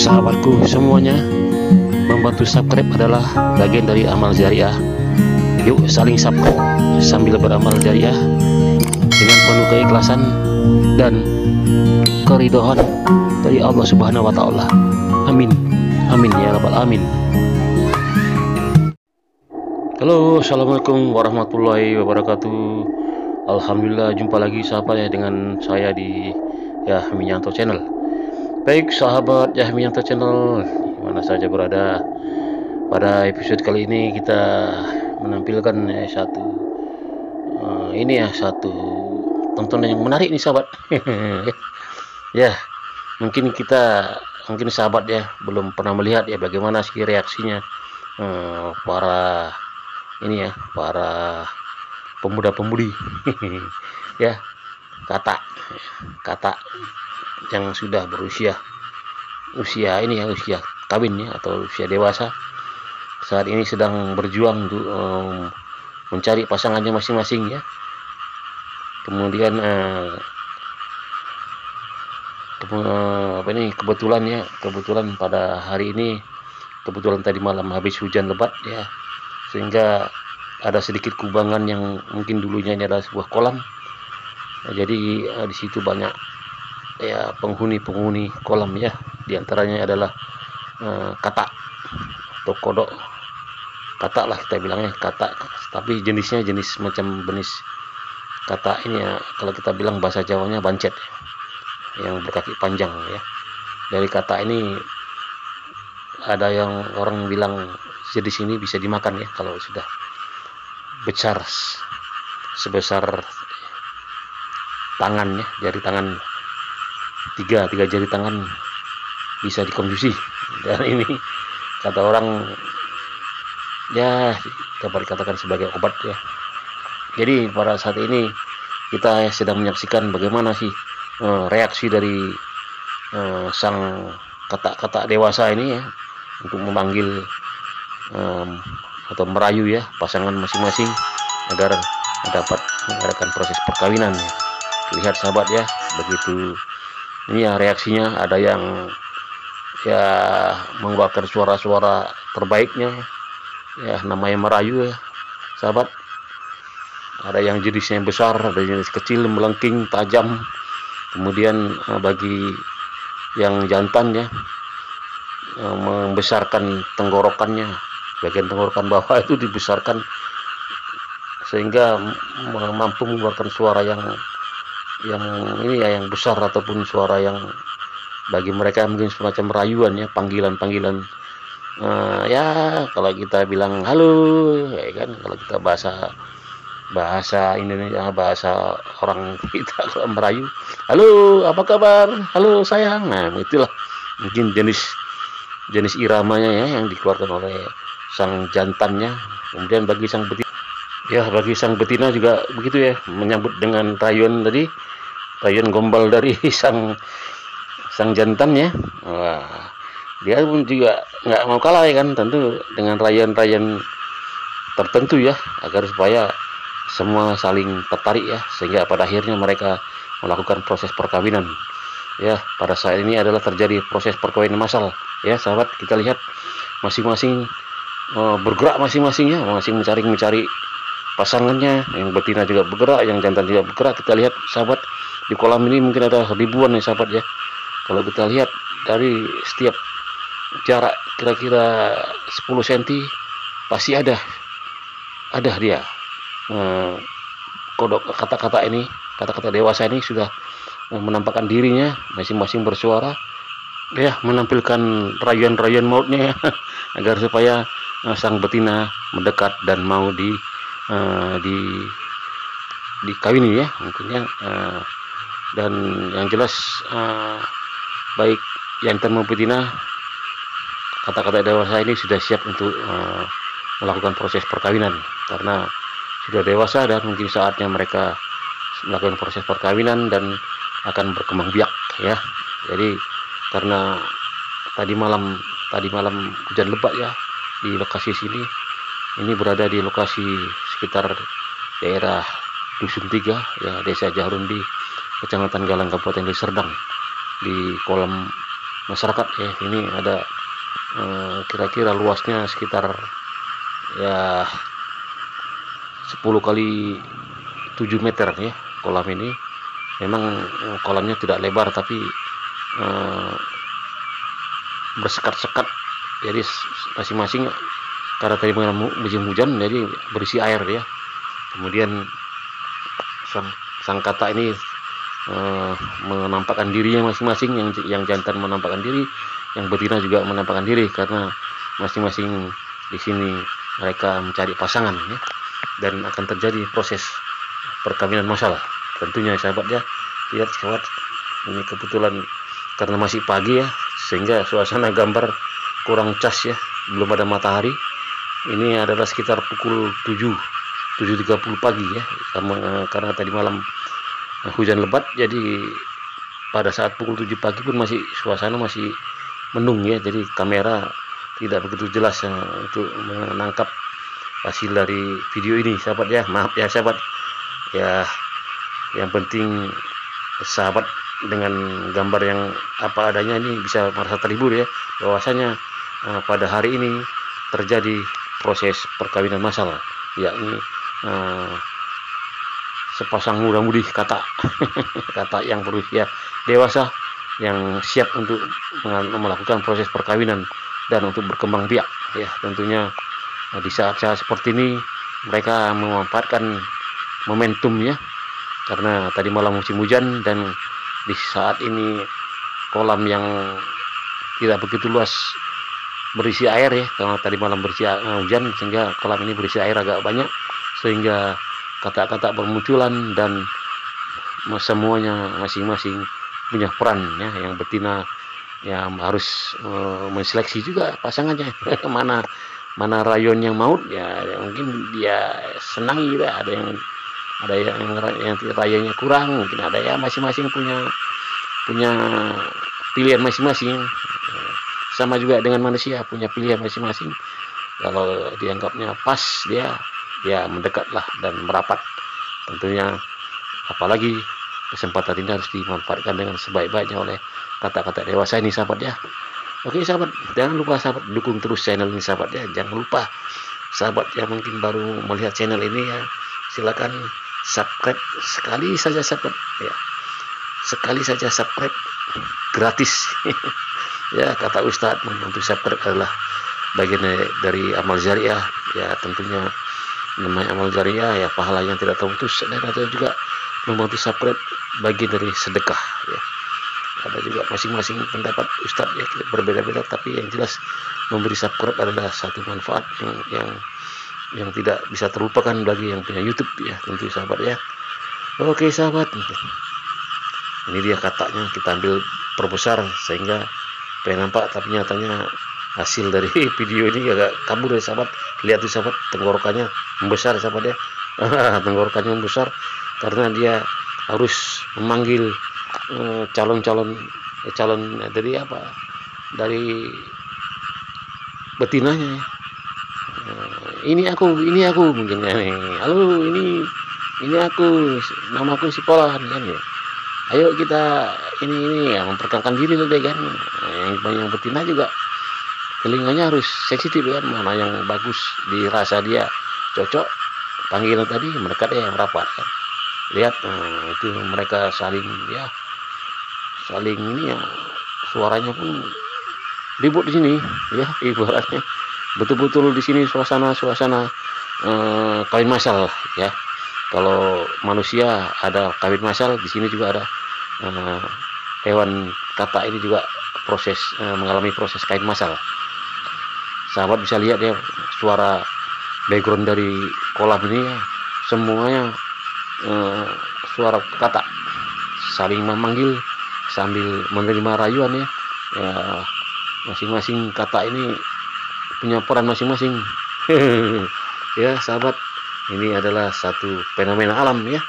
sahabatku semuanya, membantu subscribe adalah bagian dari amal jariah. Yuk saling subscribe sambil beramal jariah dengan penuh keikhlasan dan keridhaan dari Allah Subhanahu wa taala. Amin. Amin ya rabbal alamin. Halo, assalamualaikum warahmatullahi wabarakatuh. Alhamdulillah, jumpa lagi sahabat ya dengan saya di Yahmiyanto Channel. Baik sahabat Yahmiyanto Channel, mana saja berada, pada episode kali ini kita menampilkan satu tontonan yang menarik nih sahabat. Ya, mungkin sahabat ya belum pernah melihat ya bagaimana sih reaksinya para pemuda-pemudi ya, kata yang sudah berusia usia kawin ya, atau usia dewasa, saat ini sedang berjuang untuk mencari pasangannya masing-masing ya. Kemudian kebetulan pada hari ini, kebetulan tadi malam habis hujan lebat ya, sehingga ada sedikit kubangan yang mungkin dulunya ini adalah sebuah kolam. Jadi di situ banyak ya penghuni kolam ya, diantaranya adalah katak atau kodok, katak lah kita bilangnya, katak, tapi jenis katak ini ya, kalau kita bilang bahasa Jawanya bancet yang berkaki panjang ya. Dari katak ini ada yang orang bilang jenis ini bisa dimakan ya, kalau sudah besar sebesar tangan ya, jari tangan, tiga jari tangan bisa dikonsumsi. Dan ini kata orang ya dapat dikatakan sebagai obat ya. Jadi pada saat ini kita sedang menyaksikan bagaimana sih reaksi dari sang katak-katak dewasa ini ya, untuk memanggil atau merayu ya pasangan masing-masing agar dapat mengadakan proses perkawinan ya. Lihat sahabat ya, begitu ini ya reaksinya, ada yang ya mengeluarkan suara-suara terbaiknya ya, namanya merayu ya sahabat. Ada yang jenisnya besar, ada jenis kecil, melengking, tajam. Kemudian bagi yang jantan ya, membesarkan tenggorokannya, bagian tenggorokan bawah itu dibesarkan sehingga mampu mengeluarkan suara yang besar, ataupun suara yang bagi mereka mungkin semacam rayuan ya, panggilan ya kalau kita bilang halo ya kan, kalau kita bahasa Indonesia, bahasa orang kita kalau merayu, halo apa kabar, halo sayang. Nah itulah mungkin jenis iramanya ya yang dikeluarkan oleh sang jantannya. Kemudian bagi sang betina juga begitu ya, menyambut dengan rayuan tadi, rayuan gombal dari sang jantannya. Wah, dia pun juga nggak mau kalah ya kan, tentu dengan rayuan-rayuan tertentu ya, agar supaya semua saling tertarik ya, sehingga pada akhirnya mereka melakukan proses perkawinan ya. Pada saat ini adalah terjadi proses perkawinan massal ya sahabat. Kita lihat masing-masing bergerak masing-masing ya, masing mencari pasangannya. Yang betina juga bergerak, yang jantan juga bergerak. Kita lihat sahabat, di kolam ini mungkin ada ribuan ya sahabat ya. Kalau kita lihat dari setiap jarak kira-kira 10 cm pasti ada dia kodok kata-kata dewasa ini sudah menampakkan dirinya, masing-masing bersuara ya, menampilkan rayuan-rayuan mautnya ya, agar supaya sang betina mendekat dan mau dikawini ya mungkinnya. Dan yang jelas baik jantan maupun betina, kata-kata dewasa ini sudah siap untuk melakukan proses perkawinan, karena sudah dewasa dan mungkin saatnya mereka melakukan proses perkawinan dan akan berkembang biak ya. Jadi karena tadi malam hujan lebat ya di lokasi sini, ini berada di lokasi sekitar daerah Dusun 3 ya, Desa Jaharundi, Kecamatan Galang, Kabupaten Deli Serdang, di kolam masyarakat ya. Ini ada kira-kira luasnya sekitar ya 10 kali 7 meter ya kolam ini. Memang kolamnya tidak lebar tapi bersekat-sekat, jadi masing-masing karena tadi musim hujan jadi berisi air ya. Kemudian sang kata ini menampakkan dirinya masing-masing, yang jantan menampakkan diri, yang betina juga menampakkan diri, karena masing-masing di sini mereka mencari pasangan ya. Dan akan terjadi proses perkawinan massal tentunya sahabat ya. Lihat sahabat, ini kebetulan karena masih pagi ya, sehingga suasana gambar kurang cas ya, belum ada matahari. Ini adalah sekitar pukul 7.30 pagi ya, karena tadi malam hujan lebat, jadi pada saat pukul 7 pagi pun masih suasana masih mendung ya, jadi kamera tidak begitu jelas untuk menangkap hasil dari video ini sahabat ya. Maaf ya sahabat ya, yang penting sahabat dengan gambar yang apa adanya ini bisa merasa terhibur ya, bahwasanya pada hari ini terjadi proses perkawinan massal, yakni sepasang muda-mudi kata kata yang berusia dewasa yang siap untuk melakukan proses perkawinan dan untuk berkembang biak ya. Tentunya di saat-saat seperti ini mereka memanfaatkan momentum ya, karena tadi malam musim hujan dan di saat ini kolam yang tidak begitu luas berisi air ya, karena tadi malam berisi hujan sehingga kolam ini berisi air agak banyak, sehingga kata-kata bermunculan dan semuanya masing-masing punya peran ya. Yang betina yang harus menseleksi juga pasangannya mana rayon yang maut ya, mungkin dia senangi juga, ada yang rayonnya kurang, mungkin ada ya, masing-masing punya pilihan masing-masing. Sama juga dengan manusia punya pilihan masing-masing. Kalau dianggapnya pas, dia mendekatlah dan merapat. Tentunya apalagi kesempatan ini harus dimanfaatkan dengan sebaik-baiknya oleh kata-kata dewasa ini sahabat ya. Oke sahabat, jangan lupa sahabat dukung terus channel ini sahabat ya. Jangan lupa sahabat yang mungkin baru melihat channel ini ya, silakan subscribe, sekali saja sahabat ya, sekali saja subscribe gratis ya. Kata Ustadz, membantu subscribe adalah bagian dari amal jariah ya. Tentunya namanya amal jariah ya, pahala yang tidak terputus. Dan ada juga membantu subscribe bagian dari sedekah ya. Ada juga masing-masing pendapat Ustadz ya, berbeda-beda, tapi yang jelas memberi subscribe adalah satu manfaat yang tidak bisa terlupakan bagi yang punya YouTube ya, tentu sahabat ya. Oke sahabat, ini dia katanya, kita ambil perbesar sehingga pengen nampak, tapi nyatanya hasil dari video ini agak kabur ya sahabat. Lihat tuh sahabat, tenggorokannya membesar sahabat ya. Tenggorokannya membesar karena dia harus memanggil calon dari apa, dari betinanya ya. Ini aku mungkin ya nih. Halo, ini aku, namaku si Polan kan ya. Ayo kita ini ya, memperkenalkan diri deh kan. Yang betina juga telinganya harus sensitif kan, mana yang bagus dirasa dia cocok, panggilan tadi mendekat ya, merapat kan. Lihat itu mereka saling ini ya, suaranya pun ribut di sini ya, ibaratnya betul-betul di sini suasana kawin massal ya. Kalau manusia ada kawin massal, di sini juga ada hewan kata ini juga mengalami proses kawin massal. Sahabat bisa lihat ya, suara background dari kolam ini ya, semuanya suara kata saling memanggil sambil menerima rayuan ya. Masing-masing kata ini punya peran masing-masing. Ya sahabat, ini adalah satu fenomena alam ya,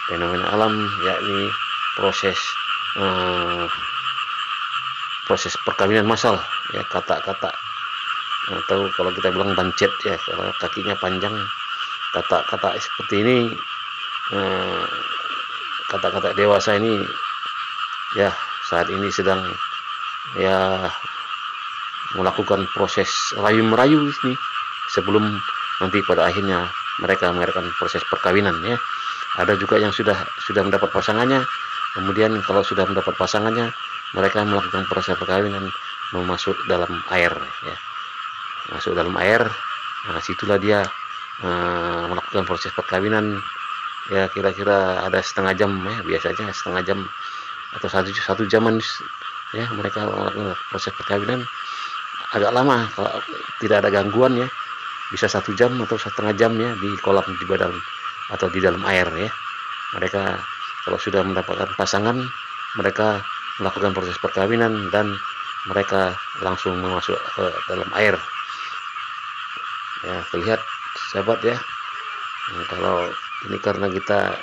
fenomena alam, yakni proses perkawinan massal ya. Kata-kata atau kalau kita bilang bancet ya, karena kakinya panjang. Kata-kata seperti ini, kata-kata dewasa ini ya, saat ini sedang ya melakukan proses rayu-merayu ini sebelum nanti pada akhirnya mereka mengadakan proses perkawinan ya. Ada juga yang sudah mendapat pasangannya, kemudian kalau sudah mendapat pasangannya mereka melakukan proses perkawinan, masuk dalam air ya. Masuk dalam air, nah situlah dia melakukan proses perkawinan ya, kira-kira ada setengah jam ya, biasanya setengah jam atau satu jaman ya mereka melakukan proses perkawinan. Agak lama kalau tidak ada gangguan ya, bisa 1 jam atau setengah jam ya di kolam, di badan atau di dalam air ya. Mereka kalau sudah mendapatkan pasangan, mereka melakukan proses perkawinan dan mereka langsung masuk ke dalam air ya. Terlihat sahabat ya. Kalau ini karena kita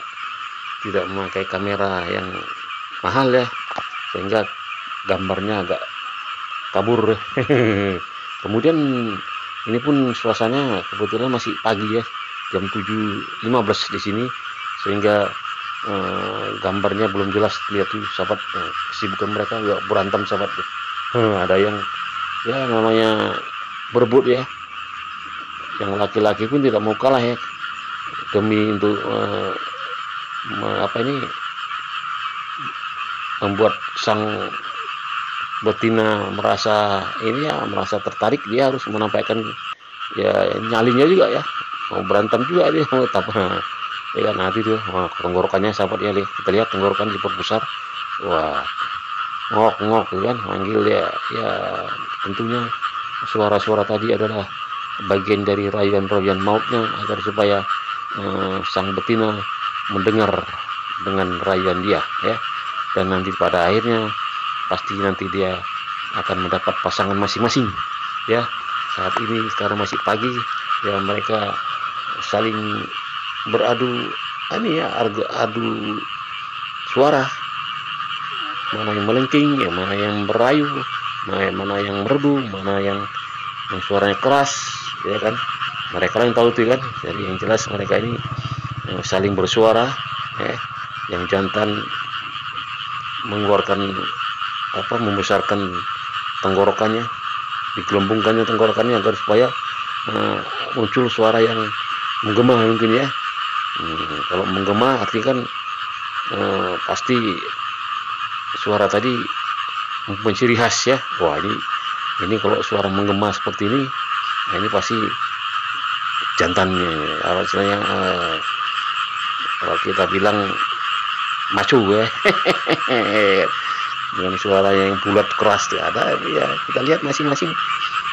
tidak memakai kamera yang mahal ya, sehingga gambarnya agak kabur. Kemudian ini pun suasananya kebetulan masih pagi ya, jam 7.15 di sini, sehingga gambarnya belum jelas lihat tuh sahabat. Kesibukan mereka juga berantem sahabat. Ada yang ya namanya berebut ya, yang laki-laki pun tidak mau kalah ya, demi untuk membuat sang betina merasa ini ya, merasa tertarik, dia harus menampakkan ya nyalinya juga ya, mau berantem juga dia, mau apa ya kan. Nanti tuh tenggorokannya sahabat ya, kita lihat tenggorokan diperbesar, wah ngok kan, manggil dia ya. Tentunya suara-suara tadi adalah bagian dari rayuan-rayuan mautnya, agar supaya sang betina mendengar dengan rayuan dia ya, dan nanti pada akhirnya pasti nanti dia akan mendapat pasangan masing-masing ya. Saat ini sekarang masih pagi ya, mereka saling beradu ini ya, adu suara, mana yang melengking ya, mana yang berayu, mana yang merdu, mana yang suaranya keras ya kan. Mereka yang tahu tuh kan. Jadi yang jelas mereka ini saling bersuara ya. Yang jantan mengeluarkan membesarkan tenggorokannya, digelembungkannya tenggorokannya agar supaya muncul suara yang menggema mungkin ya. Kalau menggema artinya kan pasti suara tadi mempunyai ciri khas ya. Wah ini kalau suara menggema seperti ini, nah ini pasti jantannya, istilahnya kalau kita bilang macu ya. Dengan suara yang bulat keras ya, ada ya, kita lihat masing-masing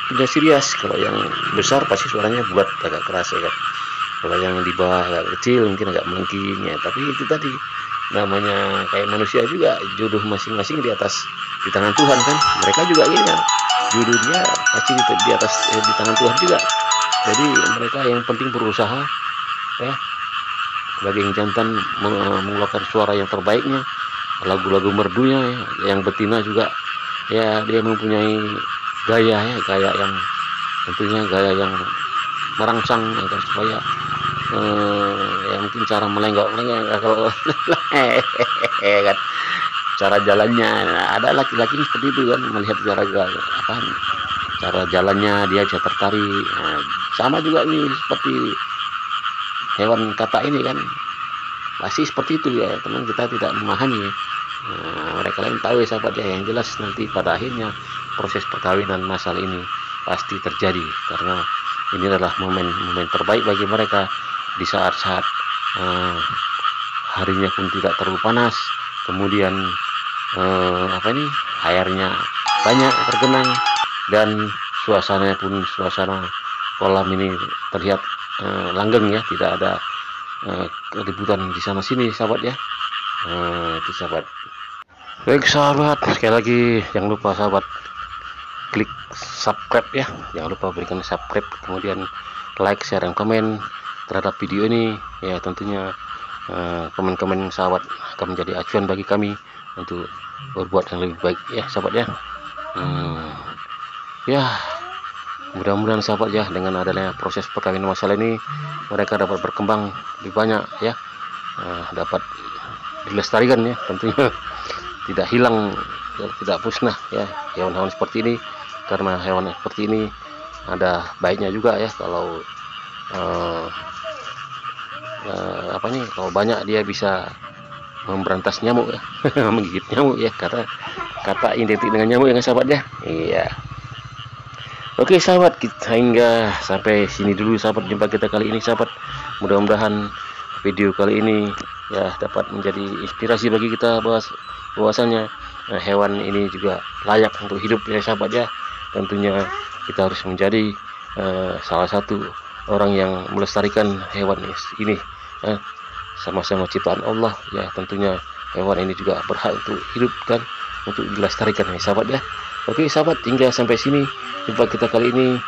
punya ciri khas. Kalau yang besar pasti suaranya bulat agak keras ya kan. Kalau yang di bawah agak kecil mungkin agak melengking ya. Tapi itu tadi namanya kayak manusia juga, jodoh masing-masing di tangan Tuhan kan. Mereka juga ini kan, jodoh dia pasti di atas di tangan Tuhan juga. Jadi mereka yang penting berusaha ya. Bagi yang jantan mengeluarkan suara yang terbaiknya, lagu-lagu merdunya ya. Yang betina juga ya, dia mempunyai gaya ya, gaya yang tentunya gaya yang merangsang agar supaya ya mungkin cara melenggak-lenggok kalau kan, cara jalannya. Ada laki-laki seperti itu kan, melihat cara jalannya dia bisa tertarik. Nah, sama juga ini seperti hewan kata ini kan, pasti seperti itu ya teman. Kita tidak memahami ya. Mereka lain tahu ya sahabat ya. Yang jelas nanti pada akhirnya proses perkawinan masal ini pasti terjadi, karena ini adalah momen terbaik bagi mereka di saat-saat harinya pun tidak terlalu panas, kemudian airnya banyak tergenang, dan suasananya pun suasana kolam ini terlihat langgeng ya, tidak ada keributan di sana sini sahabat ya. Itu sahabat. Baik sahabat, sekali lagi jangan lupa sahabat klik subscribe ya, jangan lupa berikan subscribe, kemudian like, share, dan komen terhadap video ini ya. Tentunya komen-komen sahabat akan menjadi acuan bagi kami untuk berbuat yang lebih baik ya sahabat ya. Ya mudah-mudahan sahabat ya, dengan adanya proses perkawinan masal ini mereka dapat berkembang lebih banyak ya, dapat dilestarikan ya, tentunya tidak hilang tidak musnah ya hewan-hewan seperti ini, karena hewan seperti ini ada baiknya juga ya. Kalau kalau banyak dia bisa memberantas nyamuk ya menggigit nyamuk ya, karena kata identik dengan nyamuk ya sahabat ya. Iya, oke sahabat, kita hingga sampai sini dulu sahabat jumpa kita kali ini sahabat. Mudah-mudahan video kali ini ya dapat menjadi inspirasi bagi kita bahwasanya hewan ini juga layak untuk hidup ya sahabat ya. Tentunya kita harus menjadi salah satu orang yang melestarikan hewan ini sama-sama ciptaan Allah ya. Tentunya hewan ini juga berhak untuk hidup dan untuk dilestarikan ya sahabat ya. Oke sahabat, hingga sampai sini jumpa kita kali ini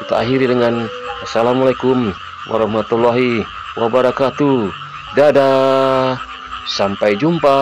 kita akhiri dengan assalamualaikum warahmatullahi wabarakatuh. Dadah, sampai jumpa.